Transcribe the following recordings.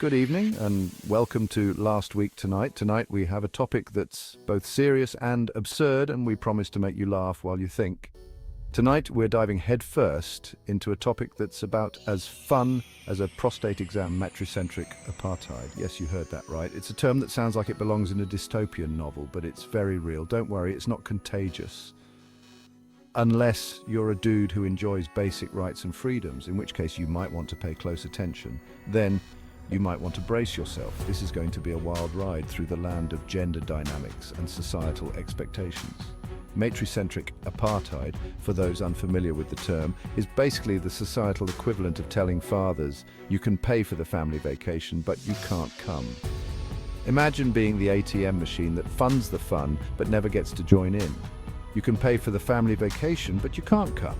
Good evening and welcome to Last Week Tonight. Tonight we have a topic that's both serious and absurd, and we promise to make you laugh while you think. Tonight we're diving headfirst into a topic that's about as fun as a prostate exam: matricentric apartheid. Yes, you heard that right. It's a term that sounds like it belongs in a dystopian novel, but it's very real. Don't worry, it's not contagious. Unless you're a dude who enjoys basic rights and freedoms, in which case you might want to pay close attention. Then you might want to brace yourself. This is going to be a wild ride through the land of gender dynamics and societal expectations. Matricentric apartheid, for those unfamiliar with the term, is basically the societal equivalent of telling fathers you can pay for the family vacation, but you can't come. Imagine being the ATM machine that funds the fun but never gets to join in. You can pay for the family vacation, but you can't come.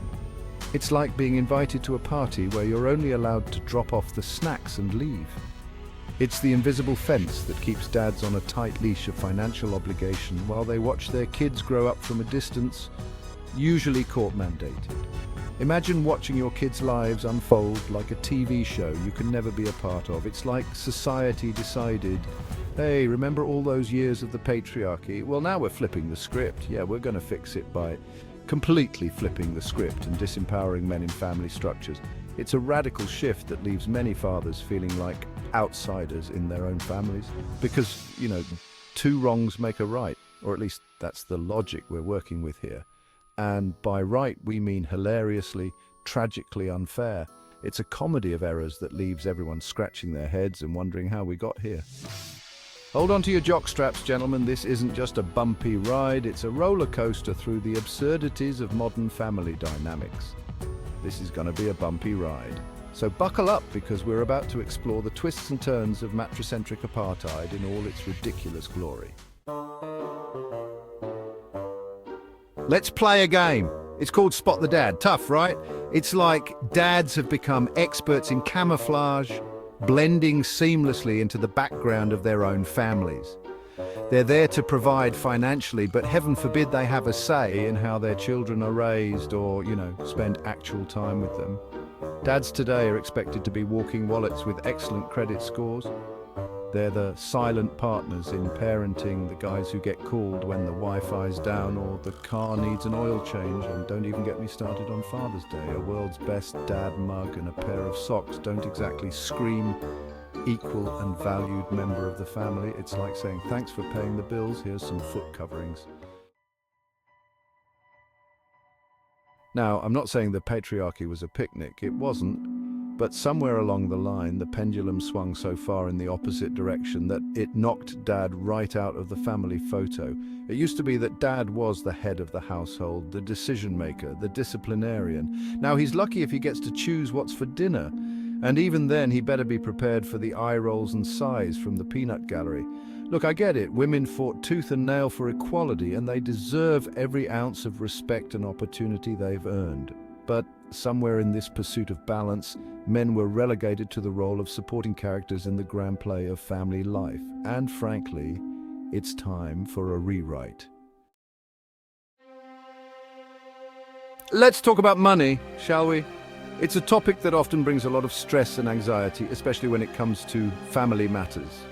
It's like being invited to a party where you're only allowed to drop off the snacks and leave. It's the invisible fence that keeps dads on a tight leash of financial obligation while they watch their kids grow up from a distance, usually court-mandated. Imagine watching your kids' lives unfold like a TV show you can never be a part of. It's like society decided, hey, remember all those years of the patriarchy? Well, now we're flipping the script. Yeah, we're going to fix it by completely flipping the script and disempowering men in family structures. It's a radical shift that leaves many fathers feeling like outsiders in their own families because, two wrongs make a right, or at least that's the logic we're working with here. And by right, we mean hilariously, tragically unfair. It's a comedy of errors that leaves everyone scratching their heads and wondering how we got here. Hold on to your jock straps, gentlemen. This isn't just a bumpy ride, it's a roller coaster through the absurdities of modern family dynamics. This is going to be a bumpy ride. So buckle up, because we're about to explore the twists and turns of matricentric apartheid in all its ridiculous glory. Let's play a game. It's called Spot the Dad. Tough, right? It's like dads have become experts in camouflage, blending seamlessly into the background of their own families. They're there to provide financially, but heaven forbid they have a say in how their children are raised or, spend actual time with them. Dads today are expected to be walking wallets with excellent credit scores. They're the silent partners in parenting, the guys who get called when the Wi-Fi's down or the car needs an oil change. And don't even get me started on Father's Day. A world's best dad mug and a pair of socks don't exactly scream equal and valued member of the family. It's like saying, thanks for paying the bills, here's some foot coverings. Now, I'm not saying the patriarchy was a picnic. It wasn't. But somewhere along the line, the pendulum swung so far in the opposite direction that it knocked Dad right out of the family photo. It used to be that Dad was the head of the household, the decision maker, the disciplinarian. Now he's lucky if he gets to choose what's for dinner. And even then, he better be prepared for the eye rolls and sighs from the peanut gallery. Look, I get it. Women fought tooth and nail for equality, and they deserve every ounce of respect and opportunity they've earned. But somewhere in this pursuit of balance, men were relegated to the role of supporting characters in the grand play of family life. And frankly, it's time for a rewrite. Let's talk about money, shall we? It's a topic that often brings a lot of stress and anxiety, especially when it comes to family matters.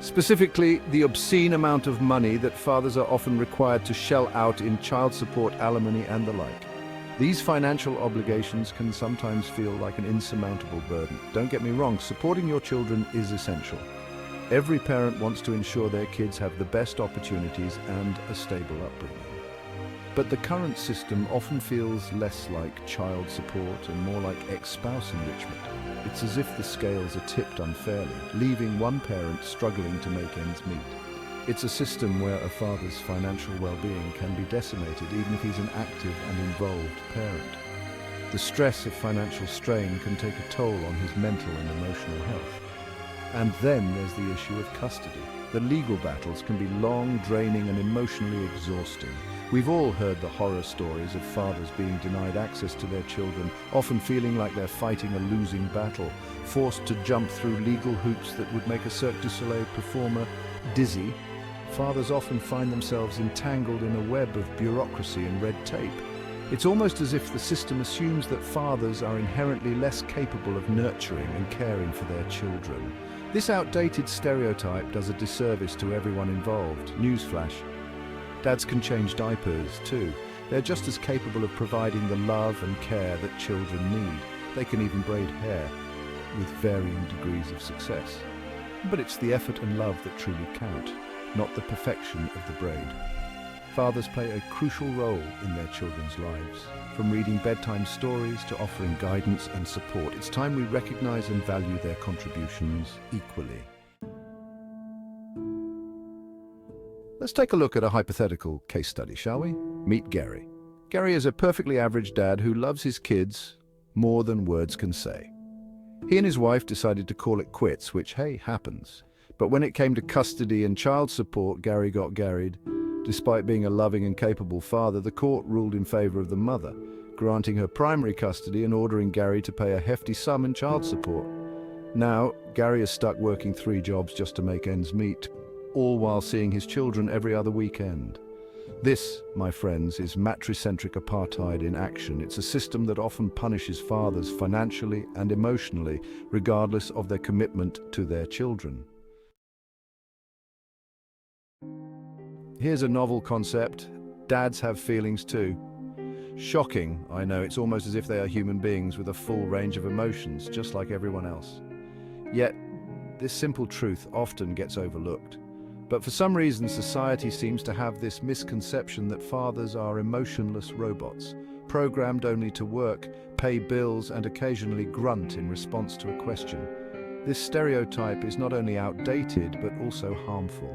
Specifically, the obscene amount of money that fathers are often required to shell out in child support, alimony, and the like. These financial obligations can sometimes feel like an insurmountable burden. Don't get me wrong, supporting your children is essential. Every parent wants to ensure their kids have the best opportunities and a stable upbringing. But the current system often feels less like child support and more like ex-spouse enrichment. It's as if the scales are tipped unfairly, leaving one parent struggling to make ends meet. It's a system where a father's financial well-being can be decimated even if he's an active and involved parent. The stress of financial strain can take a toll on his mental and emotional health. And then there's the issue of custody. The legal battles can be long, draining, and emotionally exhausting. We've all heard the horror stories of fathers being denied access to their children, often feeling like they're fighting a losing battle, forced to jump through legal hoops that would make a Cirque du Soleil performer dizzy. Fathers often find themselves entangled in a web of bureaucracy and red tape. It's almost as if the system assumes that fathers are inherently less capable of nurturing and caring for their children. This outdated stereotype does a disservice to everyone involved. Newsflash. Dads can change diapers too. They're just as capable of providing the love and care that children need. They can even braid hair, with varying degrees of success. But it's the effort and love that truly count, not the perfection of the braid. Fathers play a crucial role in their children's lives. From reading bedtime stories to offering guidance and support, it's time we recognize and value their contributions equally. Let's take a look at a hypothetical case study, shall we? Meet Gary. Gary is a perfectly average dad who loves his kids more than words can say. He and his wife decided to call it quits, which, hey, happens. But when it came to custody and child support, Gary got garried. Despite being a loving and capable father, the court ruled in favor of the mother, granting her primary custody and ordering Gary to pay a hefty sum in child support. Now, Gary is stuck working 3 jobs just to make ends meet, all while seeing his children every other weekend. This, my friends, is matricentric apartheid in action. It's a system that often punishes fathers financially and emotionally, regardless of their commitment to their children. Here's a novel concept. Dads have feelings too. Shocking, I know. It's almost as if they are human beings with a full range of emotions, just like everyone else. Yet, this simple truth often gets overlooked. But for some reason, society seems to have this misconception that fathers are emotionless robots, programmed only to work, pay bills, and occasionally grunt in response to a question. This stereotype is not only outdated, but also harmful.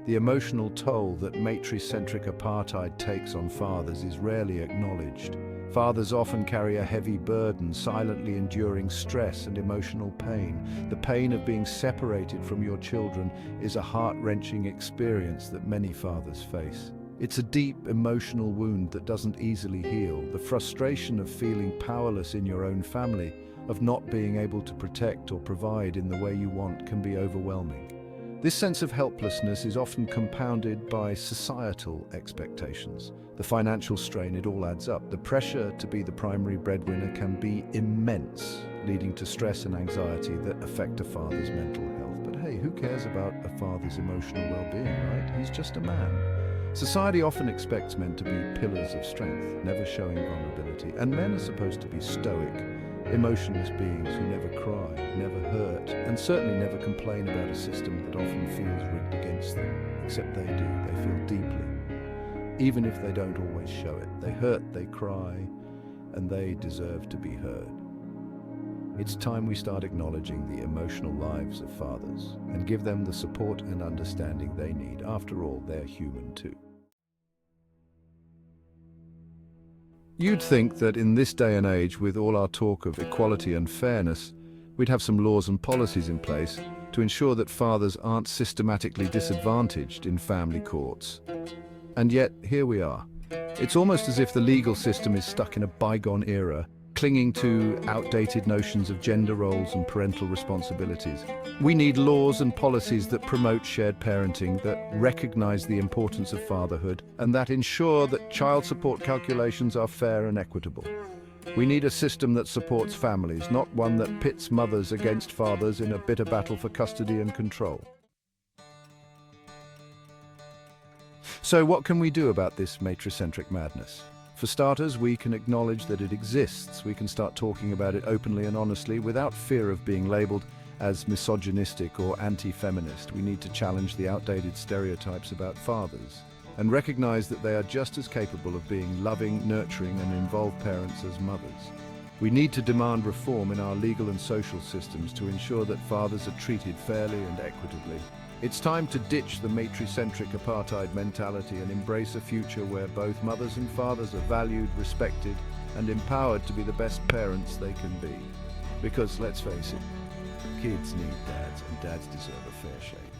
The emotional toll that matricentric apartheid takes on fathers is rarely acknowledged. Fathers often carry a heavy burden, silently enduring stress and emotional pain. The pain of being separated from your children is a heart-wrenching experience that many fathers face. It's a deep emotional wound that doesn't easily heal. The frustration of feeling powerless in your own family, of not being able to protect or provide in the way you want, can be overwhelming. This sense of helplessness is often compounded by societal expectations. The financial strain, it all adds up. The pressure to be the primary breadwinner can be immense, leading to stress and anxiety that affect a father's mental health. But hey, who cares about a father's emotional well-being, right? He's just a man. Society often expects men to be pillars of strength, never showing vulnerability. And men are supposed to be stoic, emotionless beings who never cry, never hurt, and certainly never complain about a system that often feels rigged against them. Except they do. They feel deeply. Even if they don't always show it. They hurt, they cry, and they deserve to be heard. It's time we start acknowledging the emotional lives of fathers and give them the support and understanding they need. After all, they're human too. You'd think that in this day and age, with all our talk of equality and fairness, we'd have some laws and policies in place to ensure that fathers aren't systematically disadvantaged in family courts. And yet, here we are. It's almost as if the legal system is stuck in a bygone era, clinging to outdated notions of gender roles and parental responsibilities. We need laws and policies that promote shared parenting, that recognize the importance of fatherhood, and that ensure that child support calculations are fair and equitable. We need a system that supports families, not one that pits mothers against fathers in a bitter battle for custody and control. So what can we do about this matricentric madness? For starters, we can acknowledge that it exists. We can start talking about it openly and honestly without fear of being labeled as misogynistic or anti-feminist. We need to challenge the outdated stereotypes about fathers and recognize that they are just as capable of being loving, nurturing, and involved parents as mothers. We need to demand reform in our legal and social systems to ensure that fathers are treated fairly and equitably. It's time to ditch the matricentric apartheid mentality and embrace a future where both mothers and fathers are valued, respected, and empowered to be the best parents they can be. Because, let's face it, kids need dads, and dads deserve a fair shake.